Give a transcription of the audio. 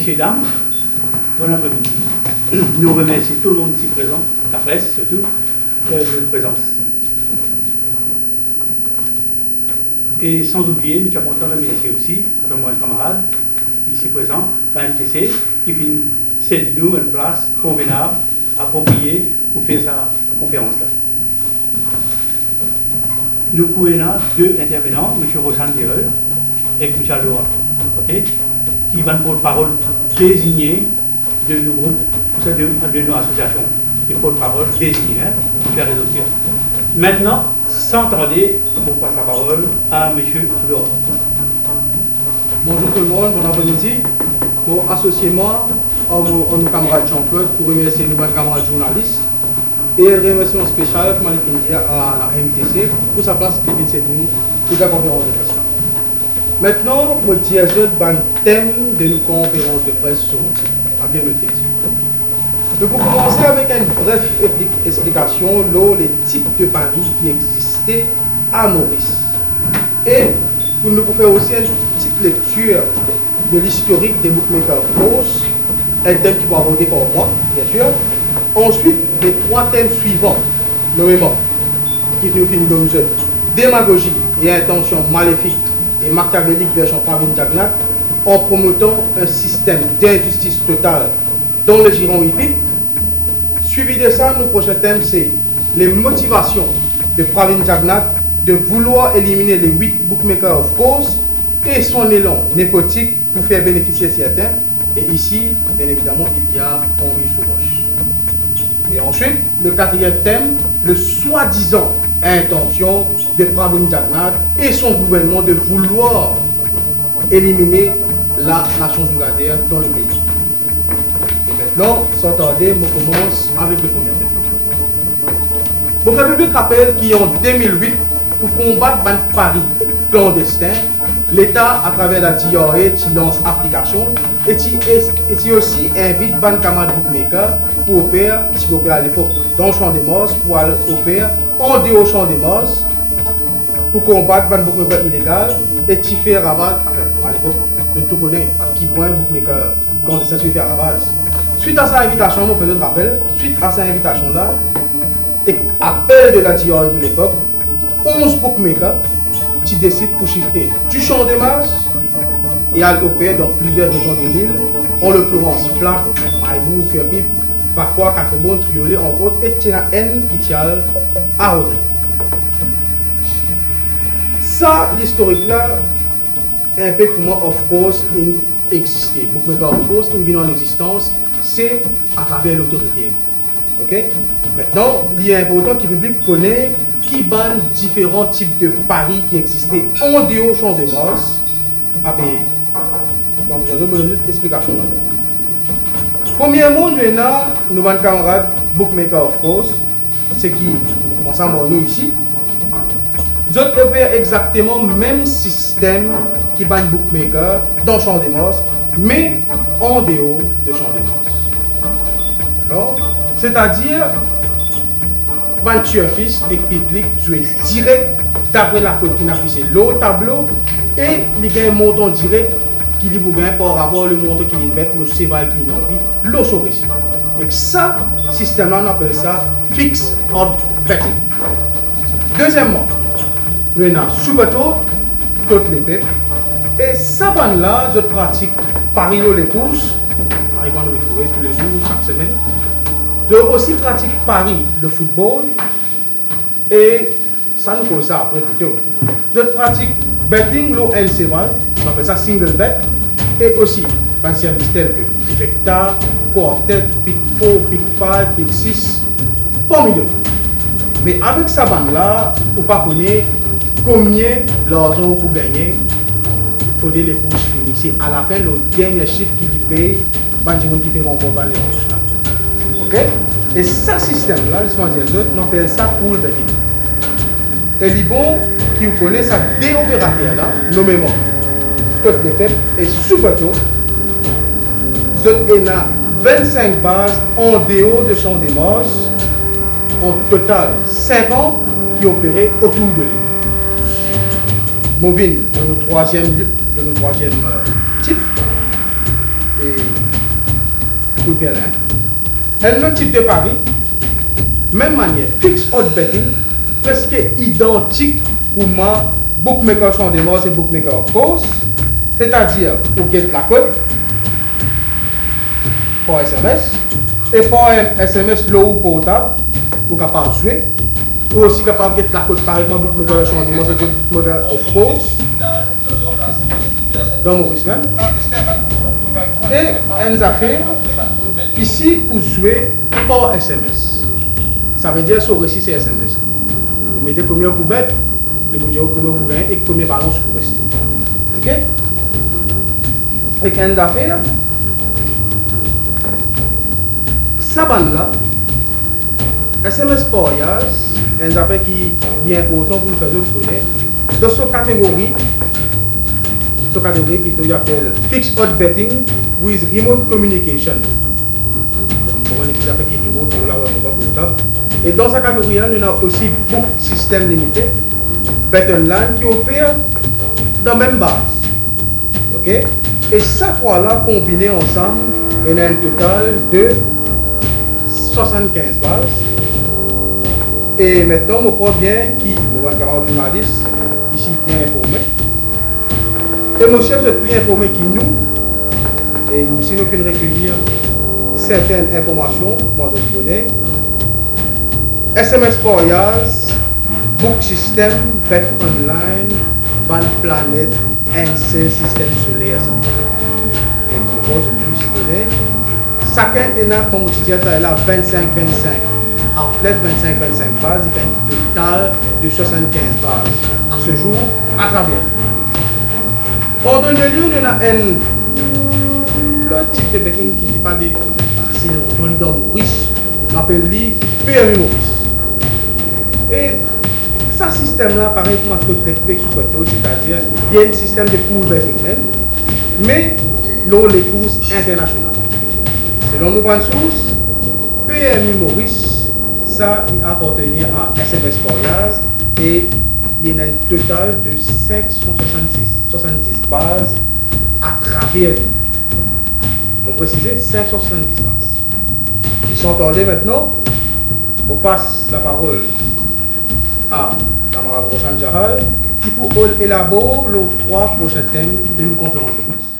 messieurs, dames, bon après-midi. Nous remercions tout le monde ici présent, la presse surtout, de leur présence. Et sans oublier, nous avons content de remercier aussi, à tous mes camarades ici présents, la MTC, qui finit cède nous une place convenable, appropriée pour faire sa conférence-là. Nous pouvons là deux intervenants, M. Rosan Direl et M. Aldoa, okay, qui vont porte-parole désigné de nos groupes, de nos associations. Les porte-parole désignés pour faire les dossiers. Maintenant, sans tarder, je passe la parole à M. Aldoa. Bonjour tout le monde, bon après-midi. Bon, associez-moi à nos camarades Jean-Claude pour remercier nos camarades journalistes. Et un remerciement spécial, comme je dire, à la MTC pour sa place qui vient de nous pour la conférence de presse. Maintenant, je dis à le thème de nos conférences de presse sur à bien noter. Je peux commencer avec une brève explication sur les types de paris qui existaient à Maurice. Et pour nous faire aussi une petite lecture de l'historique des bookmakers fausses, un thème qui va aborder par moi, bien sûr. Ensuite, les trois thèmes suivants, nommément, qui nous finissent dans le démagogie et intention maléfique et machiavélique version Pravin Jagnat, en promotant un système d'injustice totale dans le giron hippique. Suivi de ça, nos prochains thèmes, c'est les motivations de Pravin Jagnat de vouloir éliminer les 8 bookmakers of course et son élan népotique pour faire bénéficier certains. Et ici, bien évidemment, il y a Henri Souroche. Et ensuite, le quatrième thème, le soi-disant intention de Pravin Jagnat et son gouvernement de vouloir éliminer la nation ougandaise dans le pays. Et maintenant, sans tarder, je commence avec le premier thème. Mon République rappelle qu'en 2008, pour combattre le pari clandestin, l'État, à travers la DRA, qui lance application et qui aussi invite les camarades bookmakers pour opérer, qui opèrent à l'époque dans le champ des morses, pour opérer en dehors du champ des morses, pour combattre les bookmakers illégaux et qui fait ravage, enfin, à l'époque, de tout connaître à qui point bookmakers clandestins qui fait ravage. Suite à sa invitation, on fait notre rappel, suite à cette invitation-là, et appel de la DRA de l'époque, 11 bookmakers qui décident pour shifter du champ de masse et à l'opérer dans plusieurs régions de l'île, en l'occurrence Flac, Maïbou, Kerpip, Bakwa, Kakobon, Triolet, entre autres, et N, Pitial, à Rodrigue. Ça, l'historique là, un peu pour moi, of course, il existait. Bookmaker, of course, il vient en existence, c'est à travers l'autorité. Ok? Maintenant, il est important que le public connaisse qui bannent différents types de paris qui existaient en dehors du champ de masse. Ah ben, donc j'ai une explication là. Premièrement, nous avons camarades bookmaker of course, c'est qui, ensemble nous ici, nous opèrent exactement le même système qui banne bookmaker dans le champ de masse, mais en dehors du champ de masse. D'accord? C'est-à-dire, le tueur-fils et le public jouent direct d'après la code qui a affiché le tableau et il y a un montant direct qui lui gagne par rapport au montant qu'il met, le cheval qu'il a envie, le chauffeur. Et ça, système-là, on appelle ça fixed odd betting. Deuxièmement, nous avons sous-bateau, toutes les peuples. Et ça, là, je pratique Paris les courses, arrivant à nous retrouver tous les jours, chaque semaine. Je aussi pratique Paris, le football, et ça nous cause ça après plutôt. Je pratique betting, l'eau NC1, on appelle ça single bet, et aussi un service tel que Vecta, Quartet, Big 4, Big 5, Big 6, parmi d'autres. Mais avec ça là, vous ne connaissez pas combien l'argent pour gagner, il faut que les courses finissent. À la fin, le dernier chiffre qui paye, c'est le qui fait remporter les courses là. Ok? Et ce système-là, on appelle ça pool betting. Et les bons qui vous connaissent, ça des opérateurs là, nommément, toutes les peuples et sous-bateau, vous avez 25 bases en dehors de champ des morses, en total 50 qui opéraient autour de l'île. Movin, de notre troisième type, et pour le Berlin. Un autre type de pari, même manière, fixed odd betting, presque identique pour moi, bookmaker sont des morts et bookmaker of course. C'est-à-dire, vous get la cote par SMS et par SMS low ou portable, vous êtes capable de jouer. Vous êtes aussi capable de get la cote par exemple, bookmaker sont des morts et bookmaker of course. Dans Maurice même. Et une affaire, ici, vous jouez par SMS. Ça veut dire que sur récit, c'est SMS. Vous mettez combien vous bêtes, le vous dire combien vous gagnez et combien de ballons vous restez. Ok? Et une affaire, ça là, SMS par Yaz, une affaire qui est important pour nous faire connaître. Dans cette catégorie plutôt, il appelle Fixed Odd Betting with Remote Communication. Et dans cette catégorie, on a aussi Book System Limité, Bet Online qui opère dans la même base. Ok? Et ces trois-là combinés ensemble, on a un total de 75 bases. Et maintenant, on croit bien qui, on va avoir journaliste ici bien informé. Et mon chef, vous êtes bien informé que nous, et nous, si nous faisons recueillir certaines informations, moi je connais, SMS par Yaz, Book System, Bet Online, Ban Planet, NC Système solaire. Et pour moi, je puisse donner, chacun est là, comme je disais, là 25-25. Athlète 25-25 bases, il fait un total de 75 bases à ce jour à travers. Ordre de lieu, on a l'autre type de betting qui n'est pas des c'est le leader Maurice, on appelle lui PMU Maurice. Et ce système-là, pareil comme un code réplique sous côté, c'est-à-dire il y a un système de pool betting même, mais l'on les courses internationales. Selon nos grandes sources, PMU Maurice, ça il appartenait à SMS par Yaz et il y a un total de 570 bases à travers lui. On précise 570 bases. Ils sont en ligne maintenant. On passe la parole à camarade Roshan Jahal qui pour élaborer les 3 prochains thèmes de nos conférences de presse.